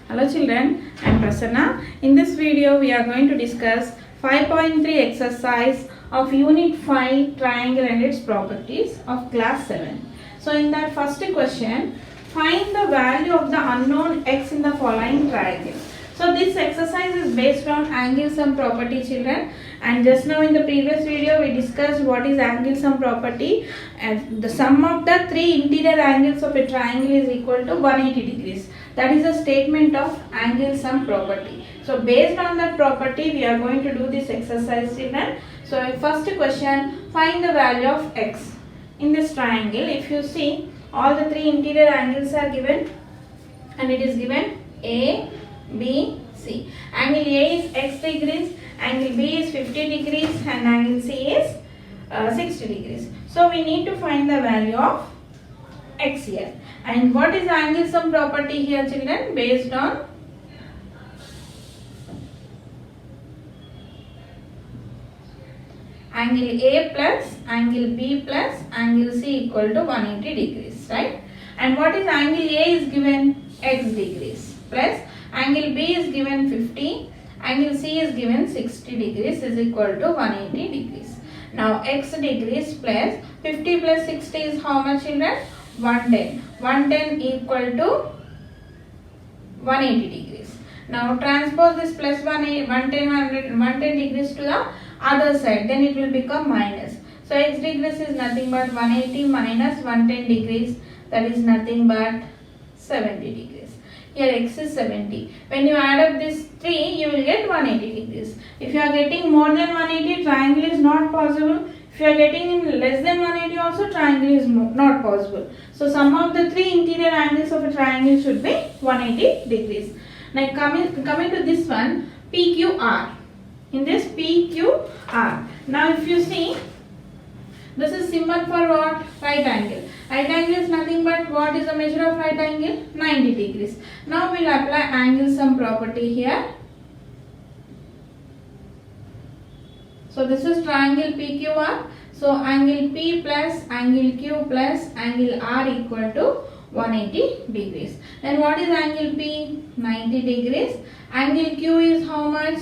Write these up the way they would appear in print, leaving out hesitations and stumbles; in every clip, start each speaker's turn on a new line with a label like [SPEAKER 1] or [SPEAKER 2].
[SPEAKER 1] Hello children, I am Prasanna. In this video we are going to discuss 5.3 exercise of Unit 5 Triangle and its properties of class 7. So in that first question, find the value of the unknown x in the following triangle. So this exercise is based on angle sum property children, and just now in the previous video we discussed what is angle sum property, and the sum of the three interior angles of a triangle is equal to 180 degrees. That is a statement of angle sum property. So based on that property we are going to do this exercise children. So first question, find the value of x in this triangle. If you see, all the three interior angles are given and it is given A, B, C. Angle A is x degrees, angle B is 50 degrees and angle C is 60 degrees. So we need to find the value of x here. And what is angle sum property here children? Based on angle A plus angle B plus angle C equal to 180 degrees, right? And what is angle A is given x degrees plus angle B is given 50, angle C is given 60 degrees is equal to 180 degrees. Now x degrees plus 50 plus 60 is how much children? 110. 110 equal to 180 degrees. Now transpose this plus 110 degrees to the other side, then it will become minus. So x degrees is nothing but 180 minus 110 degrees, that is nothing but 70 degrees. Here x is 70. When you add up this 3, you will get 180 degrees. If you are getting more than 180, triangle is not possible. If you are getting less than 180 also, triangle is not possible. So sum of the three interior angles of a triangle should be 180 degrees. Now coming to this one, PQR. In this PQR. Now if you see, this is symbol for what? Right angle. Right angle is nothing but what is the measure of right angle? 90 degrees. Now we will apply angle sum property here. So this is triangle PQR. So angle P plus angle Q plus angle R equal to 180 degrees. Then what is angle P? 90 degrees. Angle Q is how much?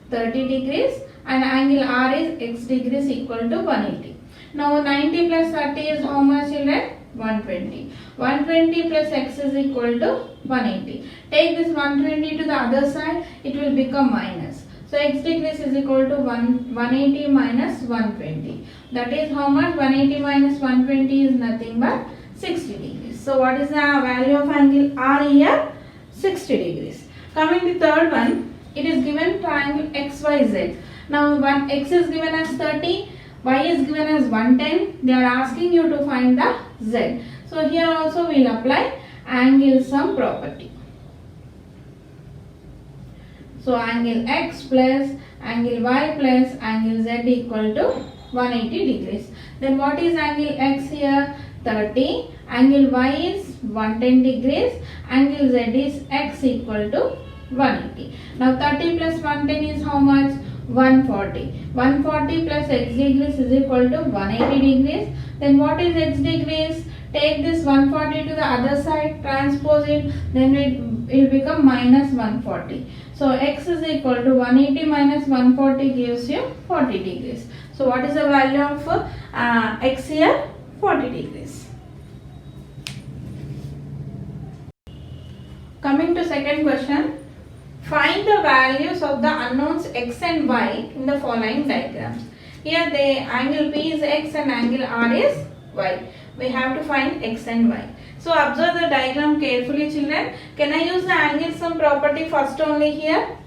[SPEAKER 1] 30 degrees. And angle R is x degrees equal to 180. Now 90 plus 30 is how much children? 120. 120 plus x is equal to 180. Take this 120 to the other side, it will become minus. So x degrees is equal to 180 minus 120. That is how much? 180 minus 120 is nothing but 60 degrees. So what is the value of angle R here? 60 degrees. Coming to third one, it is given triangle XYZ. Now x is given as 30, y is given as 110. They are asking you to find the z. So here also we will apply angle sum property. So angle x plus angle y plus angle z equal to 180 degrees. Then what is angle x here? 30. Angle y is 110 degrees. Angle z is x equal to 180. Now 30 plus 110 is how much? 140. 140 plus x degrees is equal to 180 degrees. Then what is x degrees? Take this 140 to the other side, transpose it, then it will become minus 140. So x is equal to 180 minus 140 gives you 40 degrees. So what is the value of x here? 40 degrees. Coming to second question. Find the values of the unknowns x and y in the following diagrams. Here the angle P is x and angle R is y. We have to find x and y. So observe the diagram carefully children. Can I use the angle sum property first only here?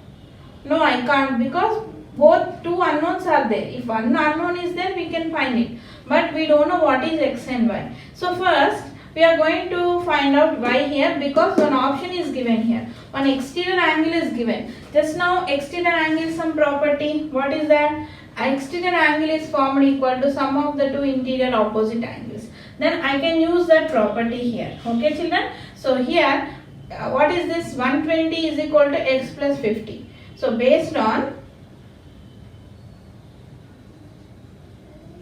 [SPEAKER 1] No, I can't, because both two unknowns are there. If one unknown is there, we can find it. But we don't know what is x and y. So first we are going to find out y here, because one option is given here. One exterior angle is given. Just now exterior angle sum property, what is that? Exterior angle is formed equal to sum of the two interior opposite angles. Then I can use that property here. Okay children? So here what is this? 120 is equal to x plus 50. So based on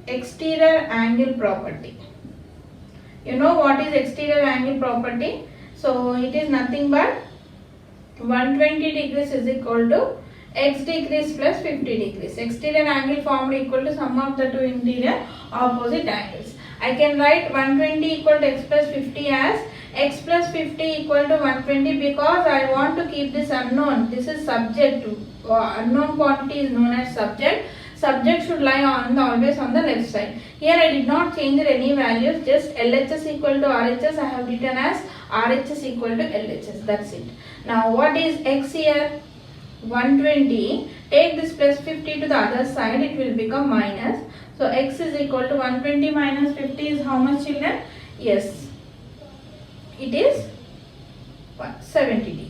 [SPEAKER 1] exterior angle property. You know what is exterior angle property? So it is nothing but 120 degrees is equal to x degrees plus 50 degrees. Exterior angle formed equal to sum of the two interior opposite angles. I can write 120 equal to x plus 50 as x plus 50 equal to 120 because I want to keep this unknown. This is subject to unknown quantity is known as subject. Subject should lie on always on the left side. Here I did not change any values, just LHS equal to RHS I have written as RHS equal to LHS. That's it. Now what is x here? 120. Take this plus 50 to the other side, it will become minus. So x is equal to 120 minus 50 is how much, children? Yes, it is 70 degrees.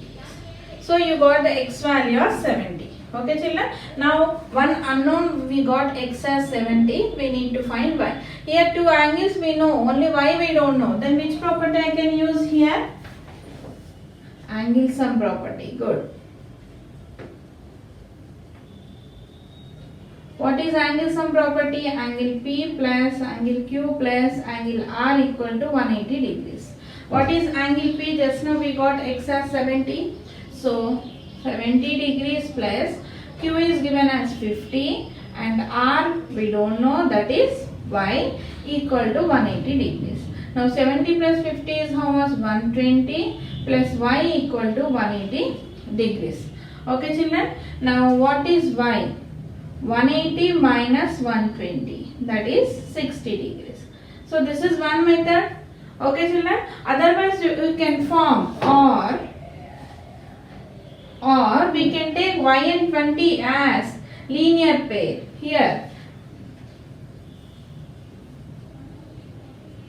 [SPEAKER 1] So you got the x value of 70. Okay, children. Now one unknown we got x as 70. We need to find y. Here two angles we know, only y we don't know. Then which property I can use here? Angle sum property. Good. What is angle sum property? Angle P plus angle Q plus angle R equal to 180 degrees. What is angle P? Just now we got x as 70. So 70 degrees plus Q is given as 50 and R we don't know, that is y equal to 180 degrees. Now 70 plus 50 is how much? 120 plus y equal to 180 degrees. Okay, children. Now what is y? 180 minus 120, that is 60 degrees. So this is one method. Okay, children. Otherwise you can form or we can take y and 20 as linear pair here.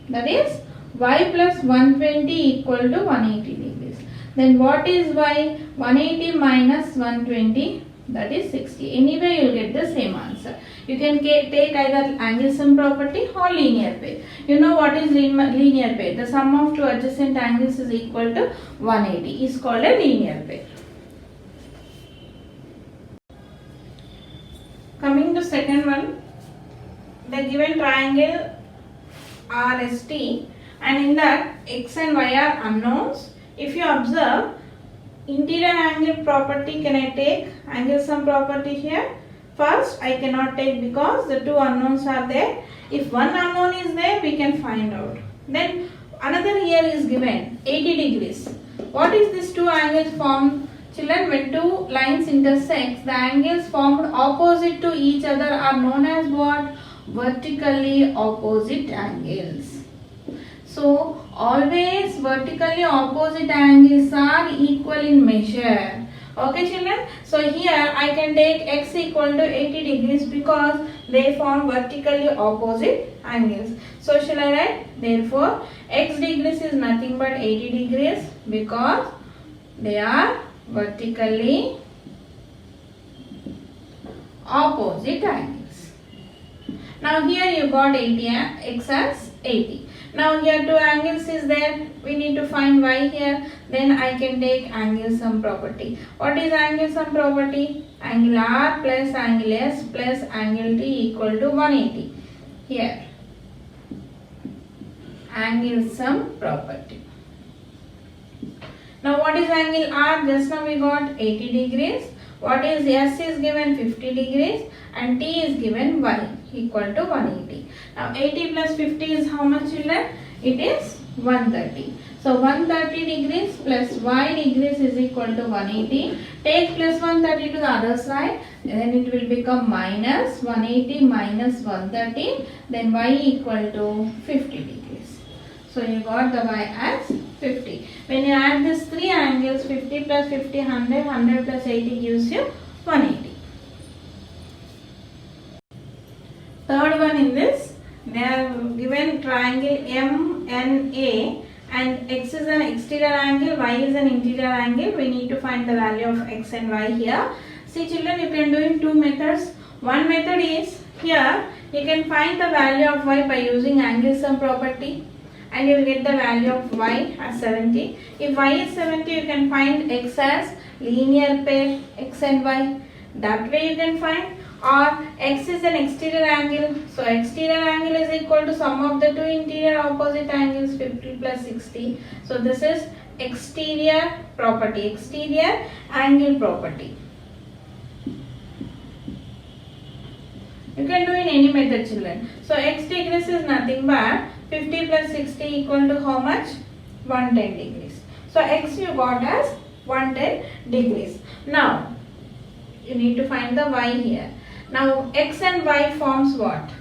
[SPEAKER 1] That is y plus 120 equal to 180 degrees. Then what is y? 180 minus 120, that is 60. Anyway you will get the same answer. You can take either angle sum property or linear pair. You know what is linear pair? The sum of two adjacent angles is equal to 180 is called a linear pair. Coming to second one, the given triangle RST and in that x and y are unknowns. If you observe, interior angle property, can I take angle sum property here? First I cannot take because the two unknowns are there. If one unknown is there, we can find out. Then another here is given 80 degrees. What is this two angles formed? Children, when two lines intersect, the angles formed opposite to each other are known as what? Vertically opposite angles. So always vertically opposite angles are equal in measure. Okay, children. So here I can take x equal to 80 degrees because they form vertically opposite angles. So shall I write? Therefore x degrees is nothing but 80 degrees because they are vertically opposite angles. Now here you got 80, x as 80. Now here two angles is there, we need to find y here. Then I can take angle sum property. What is angle sum property? Angle R plus angle S plus angle T equal to 180. Here angle sum property. Now what is angle R? Just now we got 80 degrees. What is S is given 50 degrees and T is given y equal to 180. Now 80 plus 50 is how much, children? It is 130. So 130 degrees plus y degrees is equal to 180. Take plus 130 to the other side, then it will become minus 180 minus 130, then y equal to 50 degrees. So you got the y as 50. When you add these three angles, 50 plus 50, 100, 100 plus 80 gives you 180. Third one in this, they are given triangle MNA and x is an exterior angle, y is an interior angle. We need to find the value of x and y here. See children, you can do in two methods. One method is here, you can find the value of y by using angle sum property and you will get the value of y as 70. If y is 70, you can find x as linear pair x and y. That way you can find. Or x is an exterior angle. So exterior angle is equal to sum of the two interior opposite angles 50 plus 60. So this is exterior property, exterior angle property. You can do in any method, children. So x degrees is nothing but 50 plus 60 equal to how much? 110 degrees. So x you got as 110 degrees. Now you need to find the y here. Now x and y forms what?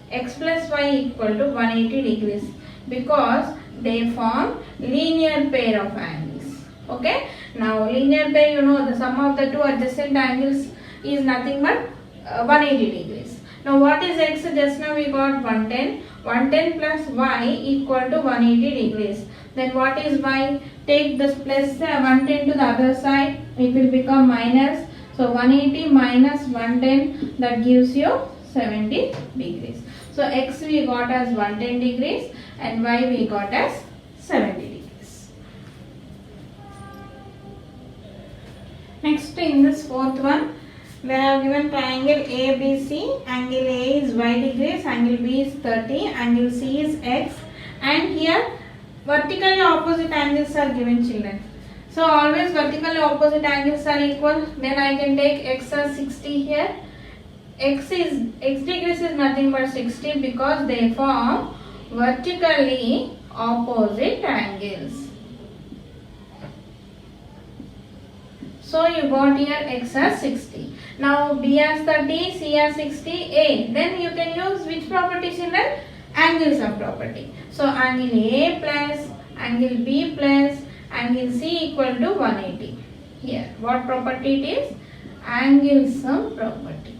[SPEAKER 1] X plus y equal to 180 degrees because they form linear pair of angles. Okay. Now linear pair, you know, the sum of the two adjacent angles is nothing but 180 degrees. Now what is x? Just now we got 110. 110 plus y equal to 180 degrees. Then what is y? Take this plus 110 to the other side. It will become minus. So 180 minus 110, that gives you 70 degrees. So x we got as 110 degrees and y we got as 70 degrees. Next, in this fourth one, they have given triangle ABC. Angle A is y degrees, angle B is 30, angle C is x, and here vertically opposite angles are given, children. So always vertically opposite angles are equal. Then I can take x as 60 here. X degrees is nothing but 60 because they form vertically opposite angles. So you got here x as 60. Now B as 30, C as 60, A. Then you can use which property, children? Angle sum property. So angle A plus angle B plus angle C equal to 180. Here what property it is? Angle sum property.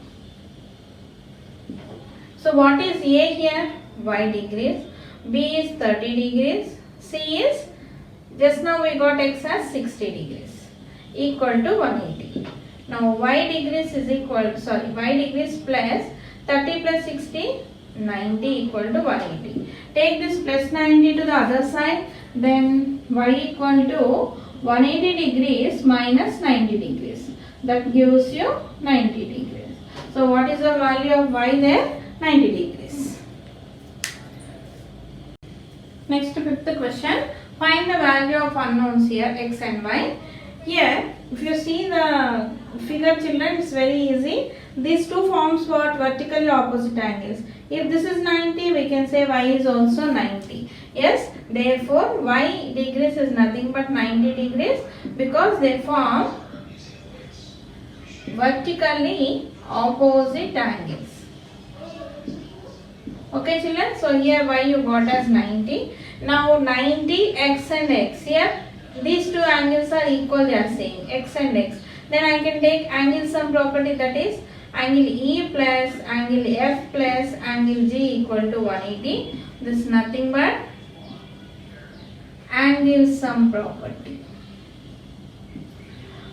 [SPEAKER 1] So what is A here? Y degrees. B is 30 degrees. C is, just now we got x as 60 degrees equal to 180. Now y degrees is equal, y degrees plus 30 plus 60, 90 equal to 180. Take this plus 90 to the other side, then y equal to 180 degrees minus 90 degrees. That gives you 90 degrees. So what is the value of y there? 90 degrees. Next, fifth question. Find the value of unknowns here, x and y. Here, if you see the figure, children, it's very easy. These two forms what? Vertically opposite angles. If this is 90, we can say y is also 90. Yes, therefore y degrees is nothing but 90 degrees because they form vertically opposite angles. Okay, children, so here y you got as 90. Now 90, x and x. Here these two angles are equal, they are same, x and x. Then I can take angle sum property, that is angle E plus angle F plus angle G equal to 180. This is nothing but angle sum property.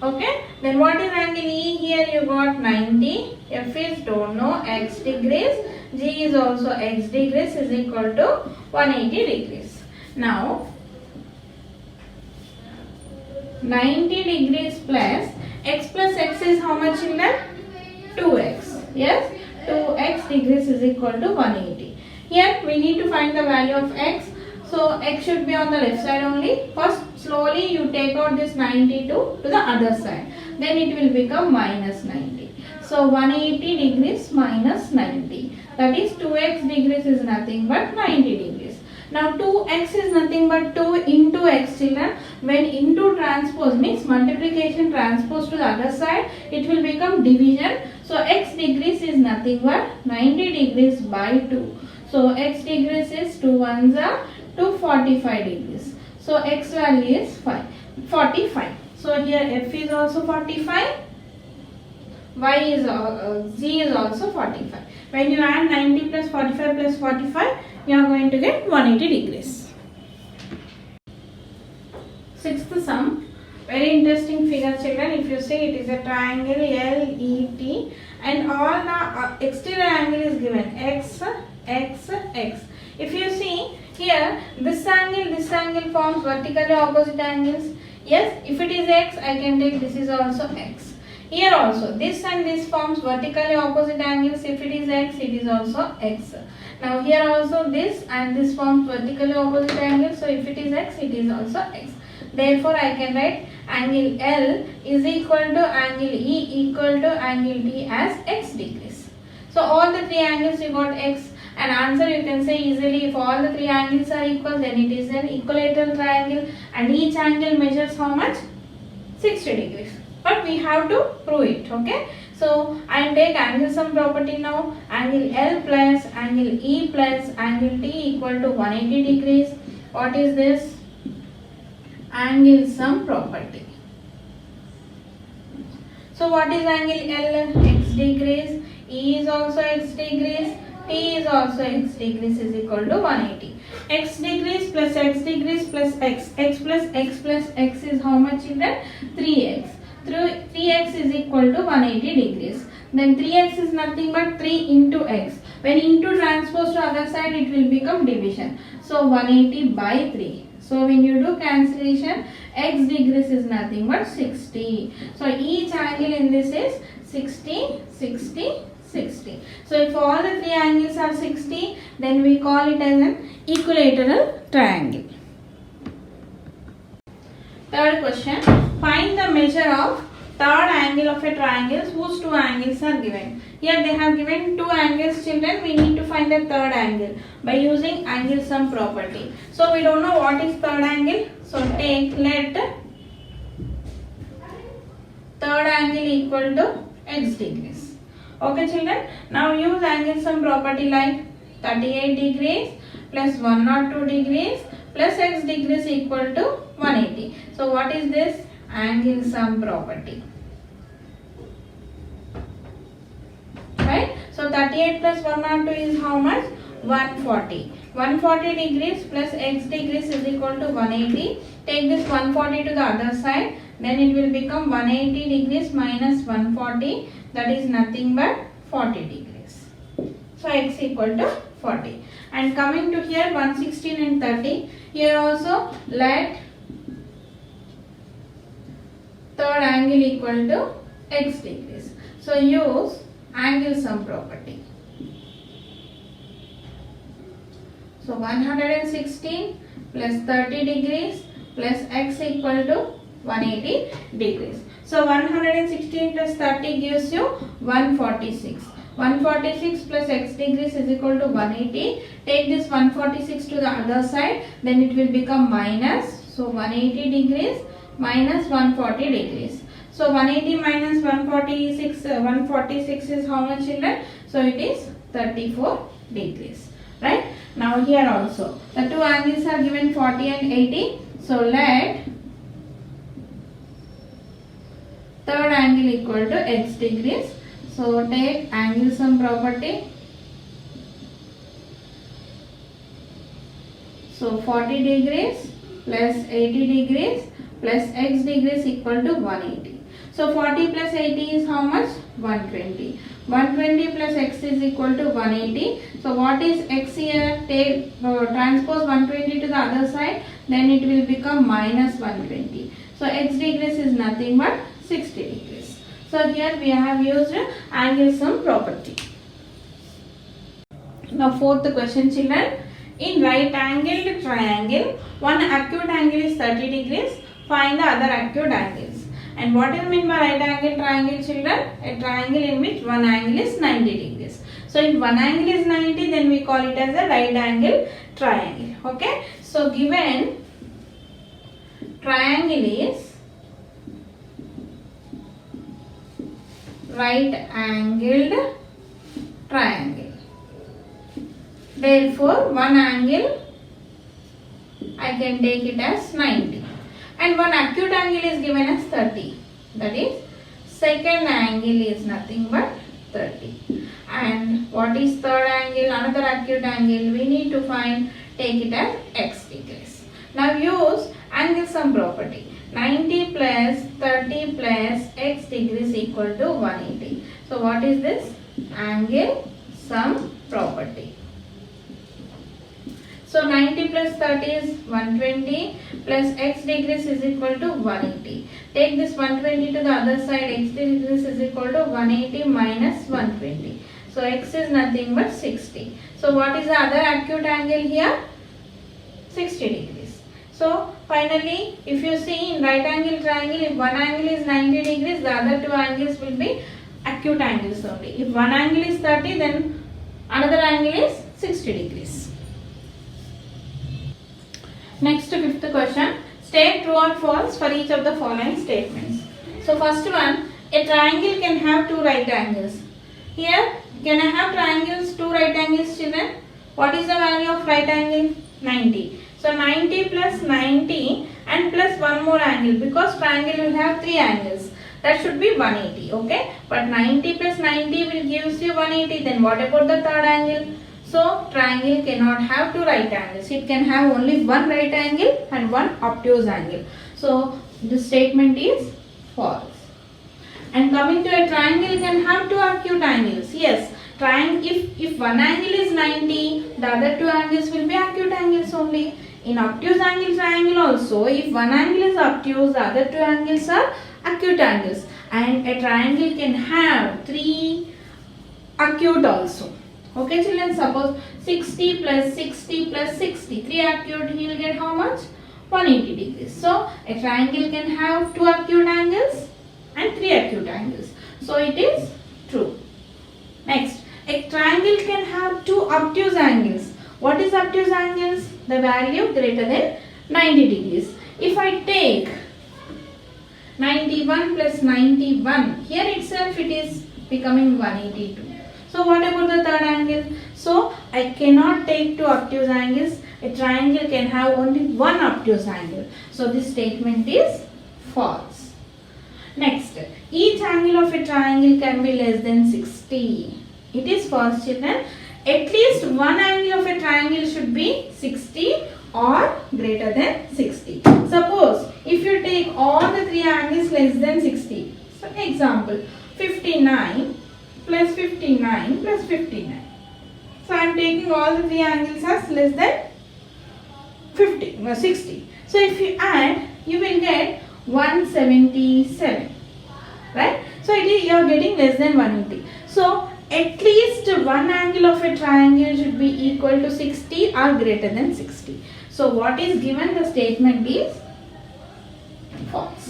[SPEAKER 1] Okay, then what is angle E? Here you got 90, F is don't know, x degrees, G is also x degrees is equal to 180 degrees. Now 90 degrees plus x is how much, children? 2x. Yes, 2x degrees is equal to 180. Here we need to find the value of x. So x should be on the left side only. First slowly you take out this 92 to the other side. Then it will become minus 90. So 180 degrees minus 90. That is 2x degrees is nothing but 90 degrees. Now 2x is nothing but 2 into x, children. When into transpose means multiplication transpose to the other side, it will become division. So x degrees is nothing but 90 degrees by 2. So x degrees is 2 ones are 245 degrees. So x value is 45. So here f is also 45. Y is Z is also 45. When you add 90 plus 45 plus 45, you are going to get 180 degrees. Sixth sum, very interesting figure, children. If you see, it is a triangle LET and all the exterior angle is given x, x, x. If you see here, this angle forms vertically opposite angles. Yes, if it is x, I can take this is also x. Here also, this and this forms vertically opposite angles. If it is x, it is also x. Now here also this and this forms vertically opposite angles. So if it is x, it is also x. Therefore, I can write angle L is equal to angle E equal to angle D as x degrees. So, all the three angles you got x, and answer you can say easily, if all the three angles are equal, then it is an equilateral triangle, and each angle measures how much? 60 degrees. But we have to prove it, okay? So, I will take angle sum property now. Angle L plus angle E plus angle T equal to 180 degrees. What is this? Angle sum property. So, what is angle L? X degrees. E is also x degrees. T is also x degrees is equal to 180. X degrees plus x degrees plus x. X plus x plus x is how much in that? 3x. 3x is equal to 180 degrees. Then 3x is nothing but 3 into x. When into transpose to other side, it will become division. So 180 by 3. So when you do cancellation, x degrees is nothing but 60. So each angle in this is 60, 60, 60. So if all the three angles are 60, then we call it as an equilateral triangle. Third question, find the measure of third angle of a triangle whose two angles are given. Here they have given two angles, children. We need to find the third angle by using angle sum property. So we don't know what is third angle. So let third angle equal to x degrees. Okay children. Now use angle sum property like 38 degrees plus 102 degrees plus x degrees equal to 180. So what is this? Angle sum property. Right? So 38 plus 102 is how much? 140. 140 degrees plus x degrees is equal to 180. Take this 140 to the other side. Then it will become 180 degrees minus 140. That is nothing but 40 degrees. So x equal to 40. And coming to here 116 and 30. Here also let third angle equal to x degrees. So use angle sum property. So 116 plus 30 degrees plus x equal to 180 degrees. So 116 plus 30 gives you 146. 146 plus x degrees is equal to 180. Take this 146 to the other side, then it will become minus. So 180 degrees minus 140 degrees. So 180 minus 146 is how much children? So it is 34 degrees. Right? Now here also the two angles are given 40 and 80. So let third angle equal to x degrees. So take angle sum property. So 40 degrees plus 80 degrees plus x degrees equal to 180. So 40 plus 80 is how much? 120. 120 plus x is equal to 180. So what is x here? Take transpose 120 to the other side, then it will become minus 120. So x degrees is nothing but 60 degrees. So here we have used angle sum property. Now fourth question children. In right angled triangle, one acute angle is 30 degrees. Find the other acute angles. And what is meant by right angle triangle children? A triangle in which one angle is 90 degrees. So if one angle is 90, then we call it as a right angle triangle. Okay. So given triangle is right angled triangle. Therefore one angle I can take it as 90. And one acute angle is given as 30. That is, second angle is nothing but 30. And what is third angle? Another acute angle. We need to find, take it as x degrees. Now use angle sum property. 90 plus 30 plus x degrees equal to 180. So what is this? Angle sum property. So 90 plus 30 is 120 plus x degrees is equal to 180. Take this 120 to the other side, x degrees is equal to 180 minus 120. So x is nothing but 60. So what is the other acute angle here? 60 degrees. So finally, if you see in right angle triangle, if one angle is 90 degrees, the other two angles will be acute angles only. If one angle is 30, then another angle is 60 degrees. Next, fifth question. State true or false for each of the following statements. So first one, a triangle can have two right angles. Here, can I have triangles, two right angles, children? What is the value of right angle? 90. So 90 plus 90 and plus one more angle, because triangle will have three angles. That should be 180, okay? But 90 plus 90 will gives you 180. Then what about the third angle? So triangle cannot have two right angles. It can have only one right angle and one obtuse angle. So this statement is false. And coming to a triangle can have two acute angles. Yes, if one angle is 90, the other two angles will be acute angles only. In obtuse angle triangle also, if one angle is obtuse, the other two angles are acute angles. And a triangle can have three acute also. Okay children, suppose 60 plus 60 plus 60, 3 acute, he will get how much? 180 degrees. So a triangle can have two acute angles and three acute angles. So it is true. Next, a triangle can have two obtuse angles. What is obtuse angles? The value greater than 90 degrees. If I take 91 plus 91, here itself it is becoming 182. So what about the third angle? So I cannot take two obtuse angles. A triangle can have only one obtuse angle. So this statement is false. Next, each angle of a triangle can be less than 60. It is false, children. At least one angle of a triangle should be 60 or greater than 60. Suppose if you take all the three angles less than 60. So example, 59 plus 59 plus 59. So I am taking all the three angles as less than 60. So if you add, you will get 177, right? So it is, you are getting less than 180. So at least one angle of a triangle should be equal to 60 or greater than 60. So what is given, the statement is false.